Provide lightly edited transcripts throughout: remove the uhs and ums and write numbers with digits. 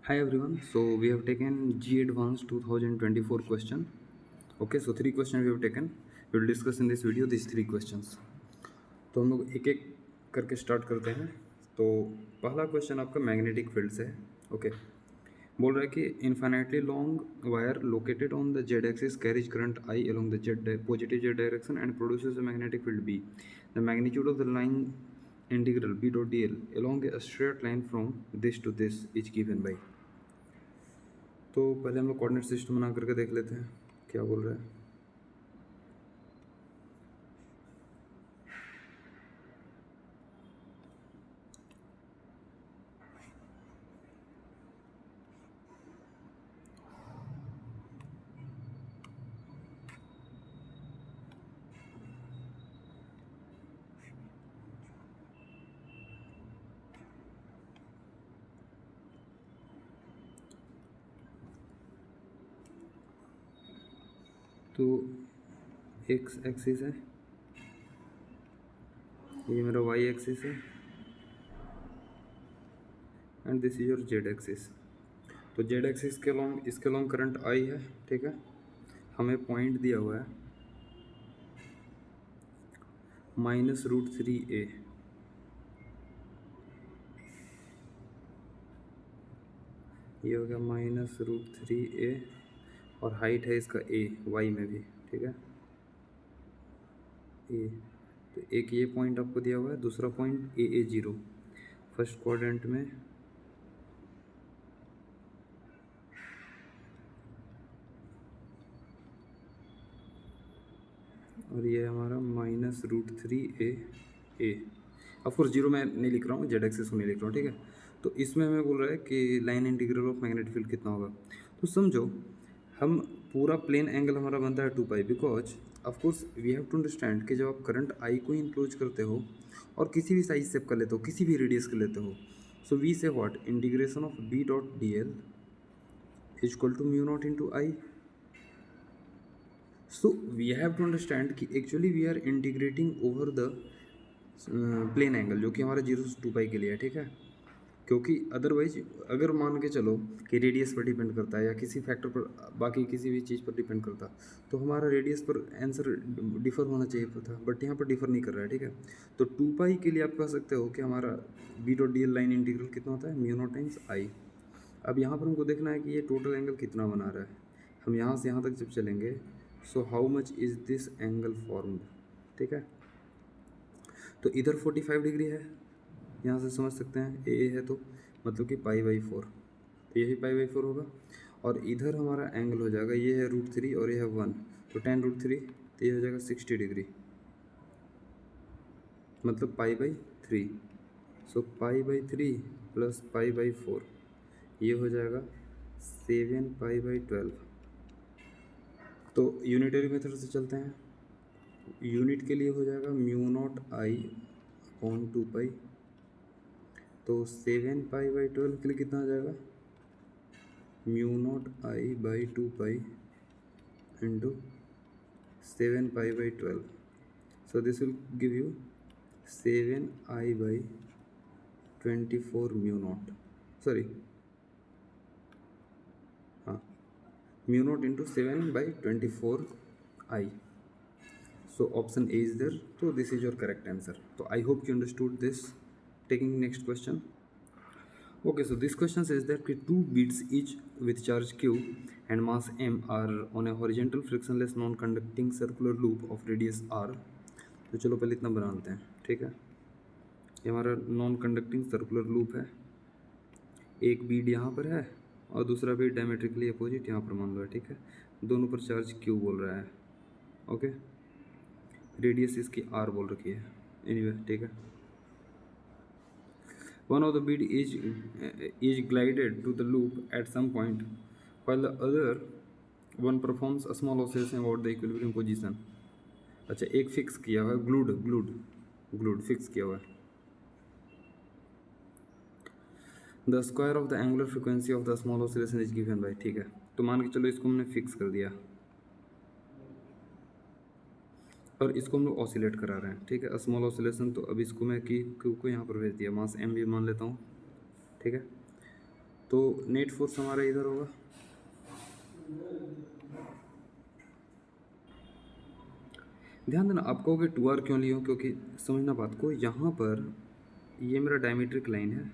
Hi everyone. So we have taken G Advanced 2024 question. Okay, so three questions we have taken. We will discuss in this video these three questions. तो हम लोग एक एक करके start करते हैं. तो पहला क्वेश्चन आपका मैग्नेटिक फील्ड से है. ओके, बोल रहा है कि infinitely long wire located on the Z axis carries current I along the Z positive Z direction and produces a magnetic field B. The magnitude of the line integral B dot D L along a straight line from this to this is given by. तो पहले हम लोग coordinate system बना करके देख लेते हैं क्या बोल रहा है. तो एक्स एक्सिस है, ये मेरा वाई एक्सिस है and this is your Z axis. तो जेड एक्सिस के लॉन्ग इसके लॉन्ग करंट आई है. ठीक है, हमें पॉइंट दिया हुआ है -√3a. ये हो गया -√3a और हाइट है इसका a वाई में भी. ठीक है, ए. तो एक ये पॉइंट आपको दिया हुआ है, दूसरा पॉइंट AA0 फर्स्ट क्वाड्रेंट में, और ये हमारा -√3a. ऑफकोर्स जीरो मैं नहीं लिख रहा हूँ, जेड एक्सिस को नहीं लिख रहा हूँ. ठीक है, तो इसमें हमें बोल रहा है कि line integral of magnetic field कितना होगा. तो समझो, हम पूरा प्लेन एंगल हमारा बनता है 2 pi, because of course we have to understand कि जब आप करंट आई को इंक्लोज करते हो और किसी भी साइज सेप कर लेते हो, किसी भी रेडियस कर लेते हो, so we say what integration of B dot D L is equal to mu naught into I. So we have to understand कि actually we are integrating over the plane angle, जो कि हमारा 0 से 2 पाई के लिए है. ठीक है, क्योंकि अदरवाइज अगर मान के चलो कि रेडियस पर डिपेंड करता है या किसी फैक्टर पर, बाकी किसी भी चीज़ पर डिपेंड करता, तो हमारा रेडियस पर आंसर डिफर होना चाहिए था, बट यहाँ पर डिफर नहीं कर रहा है. ठीक है, तो 2 पाई के लिए आप कह सकते हो कि हमारा B dot D L line integral कितना होता है, म्यू नॉट टाइम्स आई. अब यहाँ पर हमको देखना है कि ये टोटल एंगल कितना बना रहा है. हम यहाँ से यहाँ तक जब चलेंगे, so how much is this angle formed. ठीक है, तो इधर 45 डिग्री है, यहाँ से समझ सकते हैं ए है तो मतलब कि π/4, तो यही π/4 होगा. और इधर हमारा एंगल हो जाएगा, ये है √3 और ये है 1, तो tan√3, तो ये हो जाएगा 60 डिग्री, मतलब π/3. सो π/3 प्लस π/4, ये हो जाएगा 7π/12. तो यूनिटरी मेथड से चलते हैं. यूनिट के लिए हो जाएगा mu naught I upon 2 pi. तो 7π/12 के लिए कितना आ जाएगा, mu naught I by 2 pi into 7π/12. So this will give you 7I/24 mu naught, sorry हाँ, mu naught into 7/24 I. So option A is there. So this is your correct answer. So I hope you understood this. Taking next question. Okay, so this question says that two beads each with charge Q and mass M are on a horizontal frictionless non-conducting circular loop of radius R. तो चलो पहले इतना बना लेते हैं. ठीक है, ये हमारा नॉन कंडक्टिंग सर्कुलर लूप है. एक बीड यहाँ पर है और दूसरा बीड डायमेट्रिकली अपोजिट यहाँ पर मान लो है. ठीक है, दोनों पर चार्ज Q बोल रहा है. ओके, रेडियस इसकी R बोल रखी है. एनीवे, ठीक है. One of the bead is glided to the loop at some point, while the other one performs a small oscillation about the equilibrium position. अच्छा, एक फिक्स किया हुआ है, ग्लूड फिक्स किया हुआ है. The square of the angular frequency of the small oscillation is given by. ठीक है, तो मान के चलो इसको हमने फिक्स कर दिया और इसको हम लोग ऑसिलेट करा रहे हैं. ठीक है, स्मॉल ऑसिलेशन. तो अब इसको मैं क्यू को यहाँ पर भेज दिया, मास एम भी मान लेता हूँ. ठीक है, तो नेट फोर्स हमारा इधर होगा, ध्यान देना आप कहोगे 2r क्यों लियो, क्योंकि समझना बात को, यहाँ पर ये मेरा डायमीट्रिक लाइन है,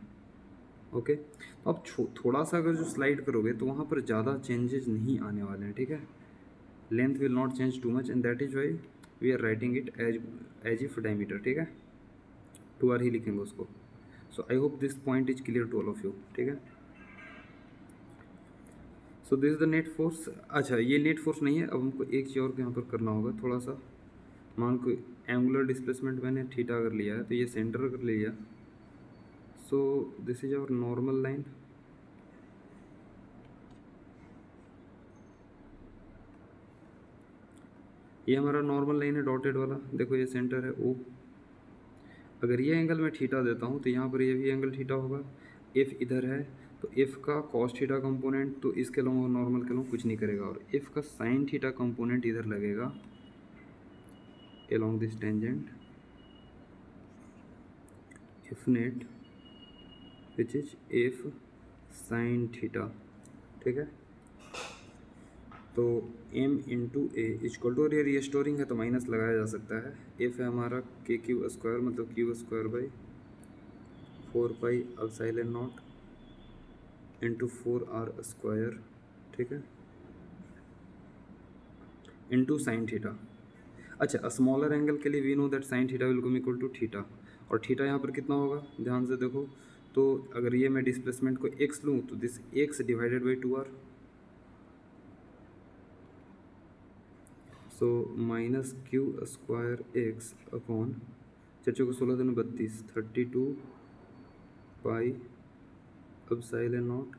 ओके। तो आप थोड़ा सा अगर जो स्लाइड करोगे तो वहाँ पर ज़्यादा चेंजेस नहीं आने वाले हैं, ठीक है। Length will not change too much and that is why we are writing it as if diameter, ठीक है, 2r ही लिखेंगे उसको। So I hope this point is clear to all of you, ठीक है। So this is the net force. अच्छा ये net force नहीं है, अब हमको एक चीज़ और यहाँ पर करना होगा थोड़ा सा। मान को एंगुलर डिस्प्लेसमेंट मैंने थीटा अगर लिया है तो ये सेंटर अगर लिया, so this is our normal line, ये हमारा नॉर्मल लाइन है डॉटेड वाला, देखो ये सेंटर है ओ। अगर ये एंगल मैं थीटा देता हूँ तो यहाँ पर ये भी एंगल थीटा होगा। एफ इधर है तो एफ का कॉस थीटा कंपोनेंट तो इसके अलावा नॉर्मल के अलावा कुछ नहीं करेगा, और एफ का साइन थीटा कंपोनेंट इधर लगेगा along this tangent f net which is f sin theta, ठीक है। तो m into A equal to, और ये रिस्टोरिंग है तो माइनस लगाया जा सकता है, एफ है हमारा के क्यू स्क्वायर मतलब Q square by 4 pi epsilon naught into 4r square, ठीक है, इंटू साइन थीटा। अच्छा स्मॉलर एंगल के लिए we know that sine theta will come equal to theta, और थीटा यहाँ पर कितना होगा ध्यान से देखो। तो अगर ये मैं डिस्प्लेसमेंट को x लूँ तो this x divided by 2r, so minus Q square X upon 4 को 16 दिन 32 32 pi epsilon naught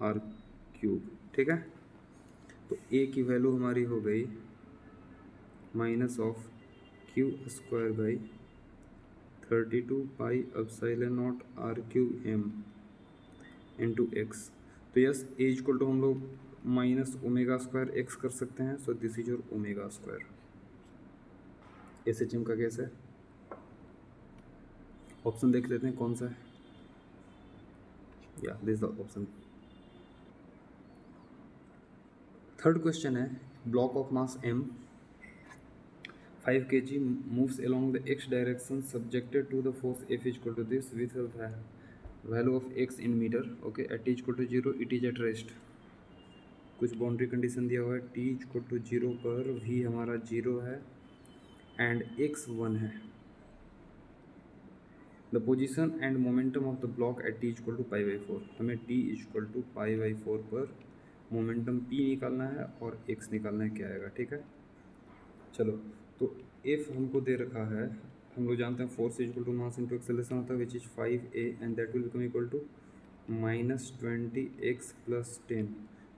R cube, ठीक है। तो a की वैल्यू हमारी हो गई minus of Q square by 32 pi epsilon naught R cube M into X. तो यस ए इक्वल टू हम लोग माइनस ओमेगा स्क्वायर एक्स कर सकते हैं, so this is your omega square. S H M का केस है, option देख लेते हैं कौन सा है, या this the option. Third question है, block of mass m 5 kg moves along the x direction subjected to the force F is equal to this with the value of x in meter, okay, at t equal to 0 it is at rest। कुछ boundary condition दिया हुआ है, t equal to 0 पर v हमारा 0 है and x 1 है। The position and momentum of the block at t equal to pi by 4, हमें t equal to pi by 4 पर मोमेंटम p निकालना है और x निकालना है क्या आएगा, ठीक है। चलो तो f हमको दे रखा है, हम लोग जानते हैं force equal to mass into acceleration होता है which is 5a and that will become equal to -20x plus 10।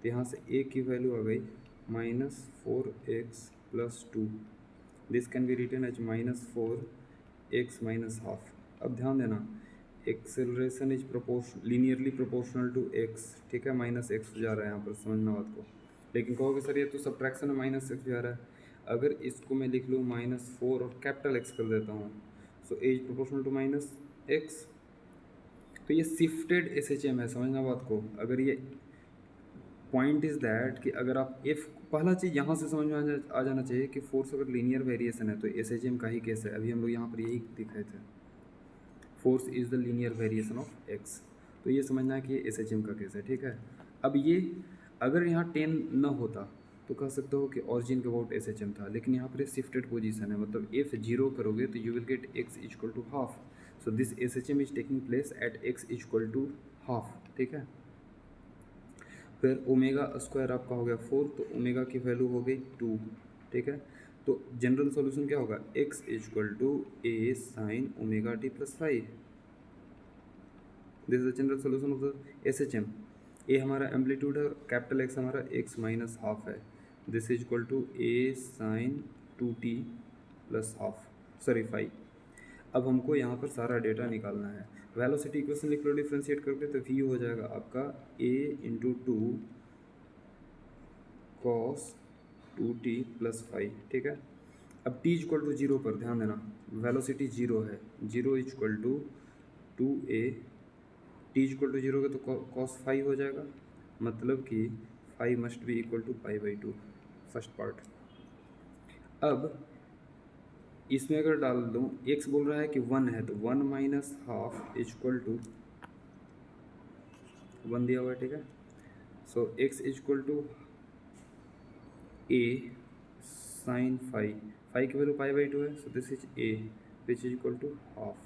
तो यहाँ से a की वैल्यू आ गई -4x plus 2, this can be written as -4x minus half. अब ध्यान देना acceleration is linearly proportional to x, ठीक है, -x जा रहा है यहाँ पर, समझना बात को। लेकिन कहोगे सर ये तो सब्ट्रैक्शन में -x जा रहा है, अगर इसको मैं लिख लूँ -4 और कैपिटल X कर देता हूँ, so a is proportional to -x। तो ये शिफ्टेड SHM है, समझना बात को। अगर ये पॉइंट इज़ दैट कि अगर आप इफ़, पहला चीज़ यहाँ से समझ में आ जाना चाहिए कि फोर्स अगर लीनियर वेरिएशन है तो SHM का ही केस है, अभी हम लोग यहाँ पर यही दिखाए थे, force is the linear variation of x। तो ये समझना है कि ये SHM का केस है, ठीक है। अब ये अगर यहाँ 10 न होता तो कह सकते हो कि ऑरिजिन के अबाउट SHM था, लेकिन यहाँ पर शिफ्टेड पोजीशन है, मतलब if 0 करोगे तो you will get x equal to half, so this SHM is taking place at x equal to half, ठीक है। फिर ओमेगा स्क्वायर आपका हो गया 4, तो ओमेगा की वैल्यू हो गई 2, ठीक है। तो जनरल सॉल्यूशन क्या होगा, x equal to a sine omega t plus 5, this is the general solution of the SHM। a हमारा एम्पलीट्यूड है और कैपिटल X हमारा x माइनस हाफ है, this is equal to a sine 2t plus half, sorry 5। अब हमको यहाँ पर सारा डेटा निकालना है, वेलोसिटी इक्वेशन लिख लो, डिफ्रेंशिएट करके तो v हो जाएगा आपका a into 2 cos 2t plus 5, ठीक है। अब t इक्वल टू 0 पर ध्यान देना, वेलोसिटी 0 है, 0 equal to 2a T equal to zero के तो कॉस फाइव हो जाएगा, मतलब कि phi must be equal to pi by two, first part. अब इसमें अगर डाल दूँ, एक्स बोल रहा है कि वन है, तो one minus half equal to one दिया हुआ है, ठीक है। So x equal to a sine five, five की वैल्यू पाई बाई टू है, so this is a which is equal to half.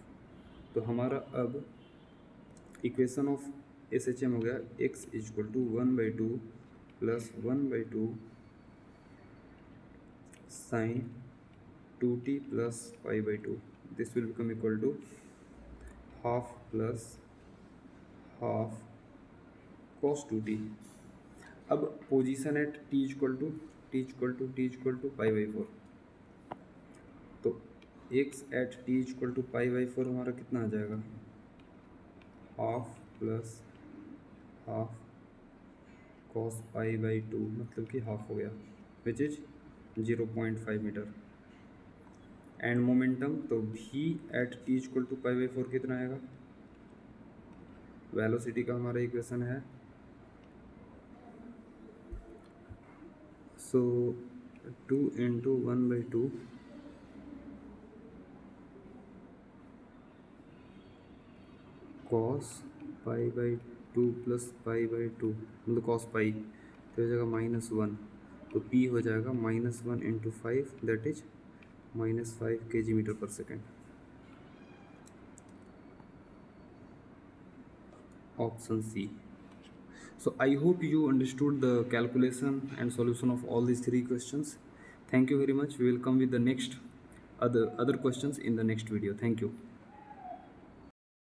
तो हमारा अब equation of S H M हो गया x equal to one by two plus one by two sine two t plus pi by two, this will become equal to half plus half cos 2t। अब position at t equal to pi by four, तो x at t equal to pi by four हमारा कितना आ जाएगा, half plus half cos pi by two, मतलब कि half हो गया, which is 0.5 metre. And momentum, तो v at t equal to pi by four कितना आएगा, वेलोसिटी का हमारा इक्वेशन है, so 2 into one by two cos pi by two plus pi by two, मतलब कॉस पाई, तो हो जाएगा माइनस वन, तो p हो जाएगा minus one into five, that is minus five K G metre per second. Option C. So I hope you understood the calculation and solution of all these three questions. Thank you very much. We will come with the next other questions in the next video. Thank you.